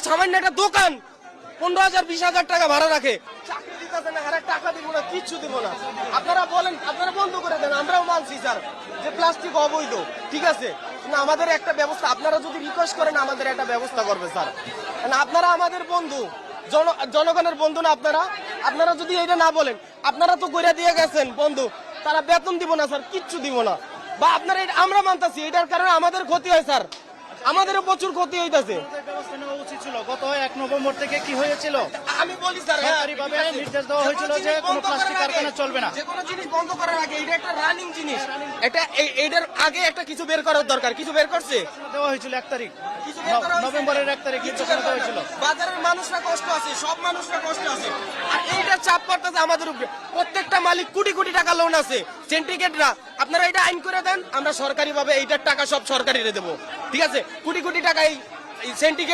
সামান্য একটা দোকান 15,000 20,000 টাকা ভাড়া রাখে, চাকরি দিতেছে না, হারে টাকা দিব না, কিচ্ছু দিব না। আপনারা বলেন, আপনারা বন্ধ করে দেন, আমরাও মানছি স্যার যে প্লাস্টিক অবৈধ, ঠিক আছে, না আমাদের একটা ব্যবস্থা, আপনারা যদি রিকোয়েস্ট করেন আমাদের একটা ব্যবস্থা করবে স্যার। না আপনারা আমাদের বন্ধু, জনগণের বন্ধু না আপনারা, আপনারা যদি এটা না বলেন, আপনারা তো কইরা দিয়ে গেছেন বন্ধু, তারা বেতন দিব না স্যার, কিচ্ছু দিব না, বা আপনারা আমরা মানতাছি এটার কারণে আমাদের ক্ষতি হয় স্যার, আমাদেরও প্রচুর ক্ষতি হইতাছে। ব্যবস্থা নেওয়া উচিত ছিল। গত 1 নভেম্বর থেকে কি হয়েছিল, আমি বলি স্যার, সরকারিভাবে নির্দেশ দেওয়া হয়েছিল যে কোনো প্লাস্টিক কারখানা চলবে না। যে কোনো জিনিস বন্ধ করার আগে এটা একটা রানিং জিনিস, এটা এটার আগে একটা কিছু বের করার দরকার, কিছু বের করছে, দেওয়া হয়েছিল 1 তারিখ, কিছু বের করা হয়েছে? নভেম্বরের 1 তারিখ নির্দেশনা দেওয়া হয়েছিল। বাজারের মানুষরা কষ্ট আছে, সব মানুষরা কষ্ট আছে, আর এইটা চাপ পড়তেছে আমাদের উপরে। প্রত্যেকটা মালিক কোটি কোটি টাকা লোন আছে, সিন্ডিকেটরা, আপনারা এটা আইন করে দেন, আমরা সরকারিভাবে এইটার টাকা সব সরকারিরে দেবো, ঠিক আছে, কোটি কোটি টাকা এই সিন্ডিকেট